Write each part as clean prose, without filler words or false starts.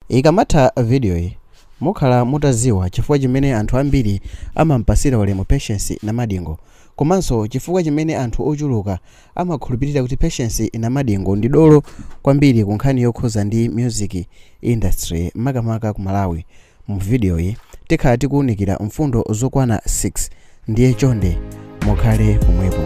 Ikamatha video iyi mukhala mutaziwa chifukwa chimene anthu ambiri amampasira ulemu Patience Namadingo, komanso chifukwa chimene anthu ochuluka amakhulupirira kuti Patience Namadingo ndi dolo kwambiri ku nkhani yokhuza ndi music industry makamaka ku Malawi. Mu video iyi tikhala tikuwunikira mfundo zokwana 6, ndiye chonde mukhale pomwepo.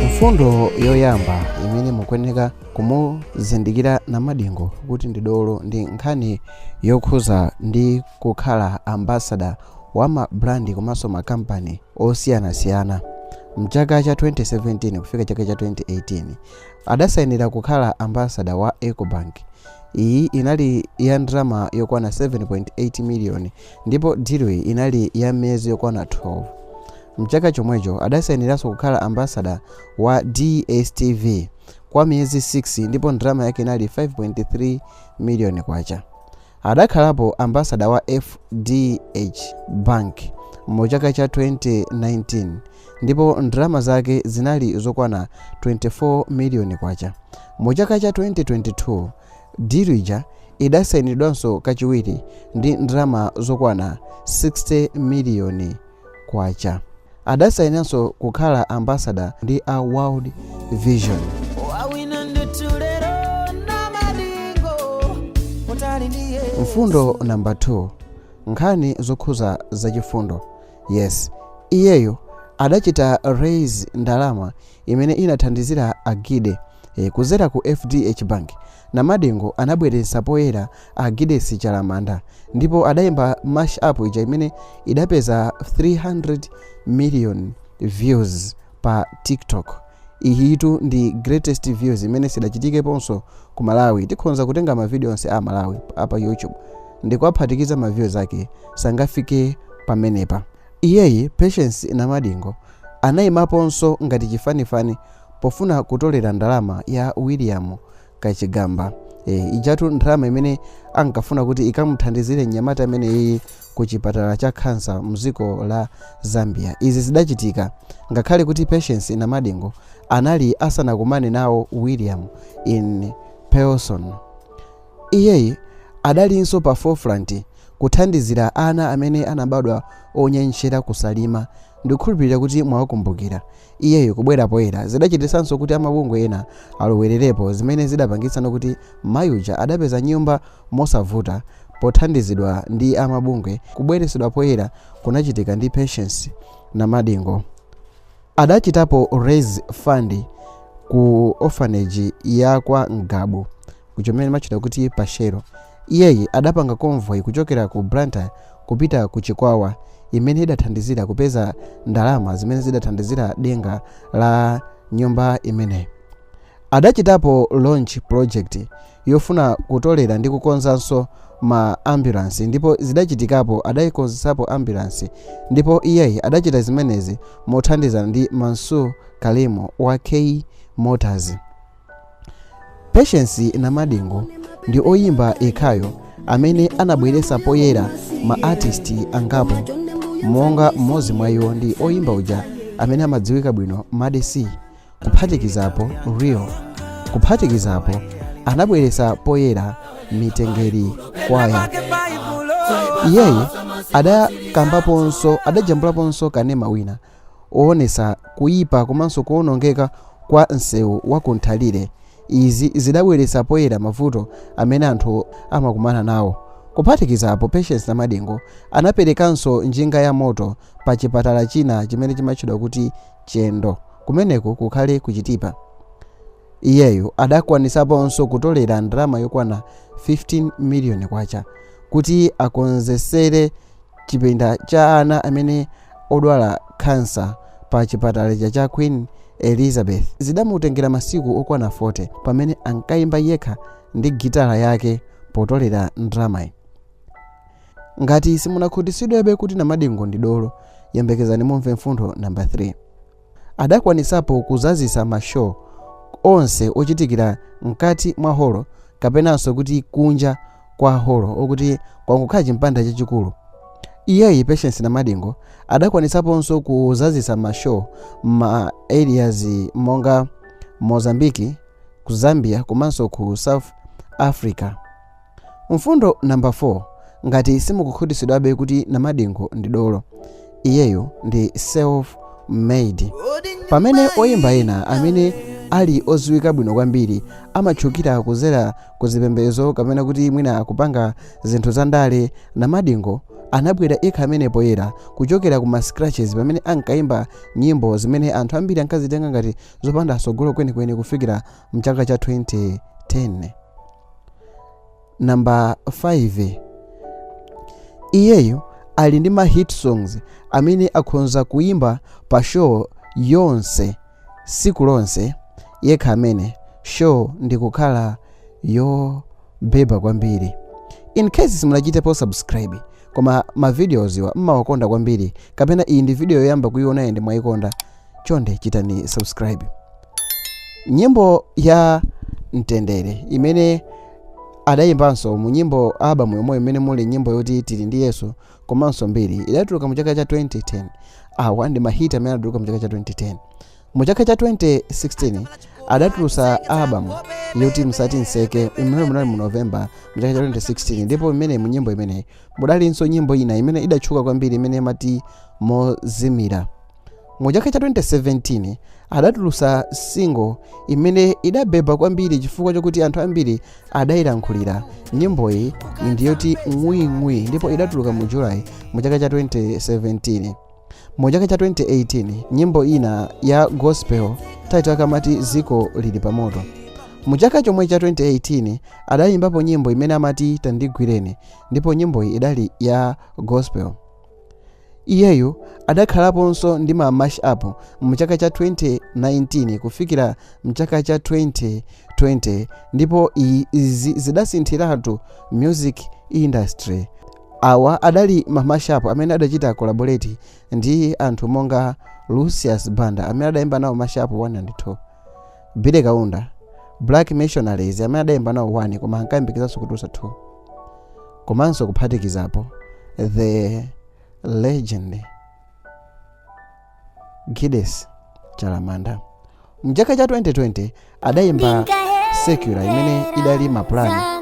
Mfundo yoyamba imene mukuyenera kumuzindikira Namadingo kuti ndi dolo ndi nkhani yokhuza ndi kukhala ambassador wa ma brand komanso ma company osiyanasiyana. Mchaka cha 2017 kufika chaka cha 2018 adasayinira kukhala ambassador wa Ecobank. Iyi inali ya ndalama yokwana 7.8 million ndipo deal inali ya miyezi yokwana 12. Mchaka chomwecho adasayiniranso kukhala ambassador wa DStv kwa miyezi 6 ndipo ndalama yake inali 5.3 million kwacha. Adakhalapo ambassador wa FDH Bank mchaka cha 2019 ndipo ndalama zake zinali zokwana 24 million kwacha. Mchaka cha 2022 dirija idasayinidwanso kachiwiri ndi ndalama zokwana 60 million kwacha. Adasayinanso kukhala ambassador ndi a World Vision. Mfundo number 2, nkhani zokhuza zachifundo. Yes, iyeyo adachita raise ndalama imene inathandizira agide kuzera ku FDH Bank. Namadingo anabweretsa poyera agide Sichalamanda ndipo adayimba mash up ija imene idapeza 300 million views pa TikTok. Ihitu ndi greatest views imene sidachitikeponso ku Malawi. Tikhonza kutenga ma video onse a Malawi apa YouTube ndikuwaphatikiza ma views ake sangafike pamenepa. Iyeyi Patience Namadingo anayimaponso ngati chifanifani pofuna kutolera ndalama ya William Kachigamba. Ijatu ndalama imene ankafuna kuti ikamuthandizire nyamata amene iyi ku chipatala cha cancer mziko la Zambia. Izi zidachitika ngakhale kuti Patience Namadingo anali asanakumane nawo William in person. Iyeyi adalinso pa forefront kuthandizira ana amene anabadwa onyenchera kusalima. Ndikukhulupirira kuti mwakumbukira iyeyo kubwera poyera zidachitisanso kuti amabungwe ena alowererepo zimene zidapangitsana kuti mayuja adapeza nyumba mosavuta pothandizidwa ndi amabungwe. Kubweresedwa poyera kunachitika ndi Patience Namadingo. Adachitapo raise fund ku orphanage ya kwa Ngabu kuchomene machita kuti Pashero. Iyeyi adapanga convoy kuchokera ku Blantyre kupita ku Chikwawa imene idathandizira kupeza ndalama zimene zidathandizira denga la nyumba imene. Adachitapo launch project yofuna kutolera ndi kukonzanso ma ambulance ndipo zidachitikapo. Adayikonzapo ambulance ndipo iyeyi adachita zimenezi mothandizana ndi Mansur Kalemo wa K Motors. Patience Namadingo ndi oyimba ekhayo amene anabweretsa poyera ma artist angapo, monga mmodzi mwa iwo ndi oyimba uja amene amadziwika bwino Madesi, kuphatikizapo Rio, kuphatikizapo anabweretsa poyera Mtendere kwaya. Iyeyi adajambulaponso kanema wina oonesa kuyipa komanso kuonongeka kwa msewu wa kunthalire. Izi zidabweretsa poyera mavuto amene anthu amakumana nawo. Kuphatikizapo Patience Namadingo anaperekanso njinga ya moto pa chipatala china chimene chimatchedwa kuti Chendo kumeneko kukhale kuchitipa. Iyeyo adakwanisaponso kutolera ndalama yokwana 15 million kwacha kuti akonzesere chipinda cha ana amene odwala cancer pa chipatala cha Queen Elizabeth. Zidamutengera masiku okwana 40 pamene ankayimba yekha ndi gitara yake potolera ndalama. Ngati simunakhutisidwebe kuti Namadingo ndi dolo, yembekezani mumve mfundo number 3. Adakwanisapo kuzazisa mashow onse ochitikira mkati mwa holo kapenanso kuti kunja kwa holo okuti kwangukhala chimpanda chachikulu. Iyeyi Patience Namadingo adakwanisaponso kuzazisa mashow ma areas monga Mozambique, ku Zambia komanso ku South Africa. Mfundo number 4, ngati simukukhutitsidwabe kuti Namadingo ndi dolo, iyeyo ndi self-made. Pamene oyimba ena amene ali oziwika bwino kwambiri amatchukira kuzera kuzipembedzo kapena kuti mwina kupanga zinthu za ndale, Namadingo anabwera yekha amene poyera kuchokera ku scratches pamene ankayimba nyimbo zimene anthu ambiri ankazitenga ngati zopanda asogolo kwenikweni kufikira mchaka cha 2010. Number 5, iyeyo ali ndi ma hit songs amene akhonza kuimba pa show yonse siku lonse, yekha amene show ndi kukhala yobeba kwambiri. In case simunachitepo subscribe koma ma videos iwa mmawakonda kwambiri kapena iyi ndi video yoyamba kuiona ende mwayikonda, chonde chitani subscribe. Nyimbo ya Mtendere imene adayimbanso mu nyimbo album yomwe imene muli nyimbo yoti Tiri ndi Yesu komanso mbiri idatuluka mu chaka cha 2010. Awa ndi mahit amene adatuluka mu chaka cha 2010. Mu chaka cha 2016 adatulusa album yoti Msati Nseke imene munali mu November mu chaka cha 2016, ndipo imene mu nyimbo imene mudalinso nyimbo ina imene idatchuka kwambiri imene imati Mozimira. Mu chaka cha 2017 adatulusa single imene idabeba kwambiri chifukwa chokuti anthu ambiri adayilankhulira. Nyimbo iyi ndiyoti Ngwingwi, ndipo idatuluka mu July mu chaka cha 2017. Mu chaka cha 2018 nyimbo ina ya gospel title akamati Ziko Lili Pamoto. Mu chaka chomwe cha 2018 adayimbapo nyimbo imene amati Tandigwireni, ndipo nyimbo iyi idali ya gospel. Iyeyo adakhalaponso ndi ma mash up mu chaka cha 2019 kufikira mu chaka cha 2020, ndipo zidasinthiratu music industry. Awa adali ma mash up amene adachita collaborate ndi anthu monga Lucius Banda amene adayimba nawo mash up 1 and 2, Bide Kaunda, Black Missionaries amene adayimba nawo 1 koma ankayimbikizaso kutulusa 2, komanso kuphatikizapo the legend Gides Chalamanda. Mu chaka cha 2020 adayimba Secular imene idali maplan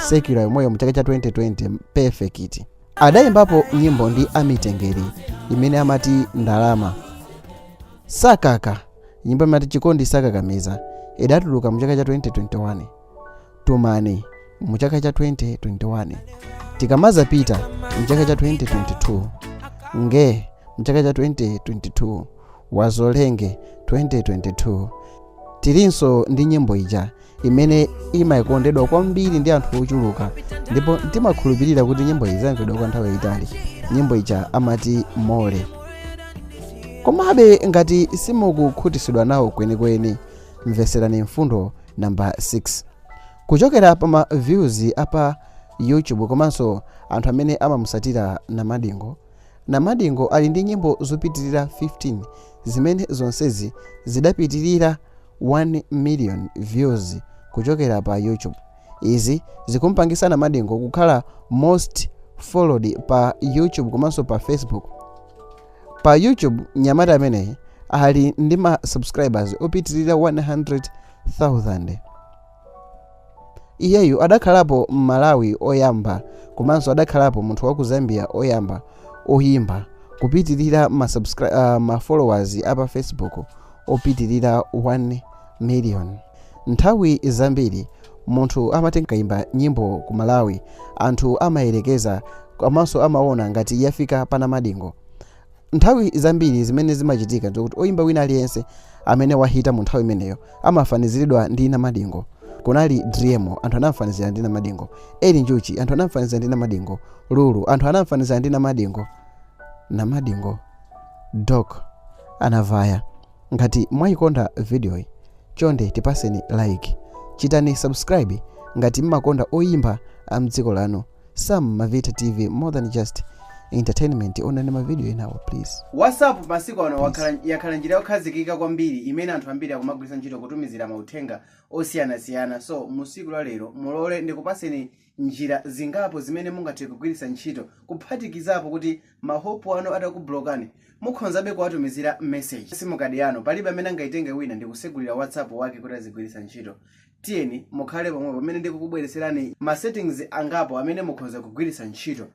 Secular yomweyo mu chaka cha 2020 Perfect. Adayimbapo nyimbo ndi Mtendere imene amati Ndalama. Sakaka nyimbo imati Chikondi Sakakamiza idatuluka mu chaka cha 2021. Tumani mu chaka cha 2021. Tikamaza Pita mu chaka cha 2022. Nge mu chaka cha 2022. Wazolenge 2022. Tilinso ndi nyimbo ija imene imayikondedwa kwambiri ndi anthu ochuluka, ndipo timakhulupirira kuti nyimbo izi zamvedwa kwa nthawi yayitali. Nyimbo ija amati Mole. Komabe ngati simukukhutitsidwa nawo kwenikweni, mveserani mfundo number 6. Kuchokera pa ma views apa YouTube komanso anthu amene amamusatira Namadingo ali ndi nyimbo zopitirira 15 zimene zonsezi zidapitirira 1 million views kuchokera pa YouTube. Izi zikumpangisa Namadingo kukhala most followed pa YouTube komanso pa Facebook. Pa YouTube nyamata amene ali ndi ma subscribers opitirira 100,000. Iyeyu adakhalapo Malawi oyamba komanso adakhalapo munthu wa ku Zambia oyamba oyimba kupitirira ma followers apa Facebook opitirira 1 million. Nthawi zambiri munthu amatenga imba nyimbo ku Malawi, anthu amayerekeza komanso amaona ngati yafika pa Namadingo. Nthawi zambiri zimene zimachitika ndikuti oyimba wina aliyense amene wahita mu nthawi imeneyo amafaniziridwa ndi Namadingo. Kunali Driemo anthu anafanizira ndi Namadingo, Eli Njuchi anthu anafanizira ndi Namadingo, Lulu anthu anafanizira ndi Namadingo, Doc anavaya. Ngati mwayikonda video iyi, chonde tipaseni like, chitani subscribe ngati mmakonda oyimba amdziko lanu. Sam Mavita TV, more than just entertainment. Onani ma video enawo please. WhatsApp masiku ano yakhala njira yokhazikika kwambiri imene anthu ambiri akumagwiritsa ntchito kutumizira mauthenga osiyana-siyana. So musiku la lero mulole ndikupaseni njira zingapo zimene mungathe kugwiritsa ntchito kuphatikizapo kuti mahopu anu atakublokani mukhonzabe kuwatumizira message. Simukadi yanu palibe amene angaitenge wina ndikusegulira WhatsApp wake kuti azigwiritsa ntchito. Tiyeni mukhale pomwe pamene ndikukubweretserani ma settings angapo amene mukhonza kugwiritsa ntchito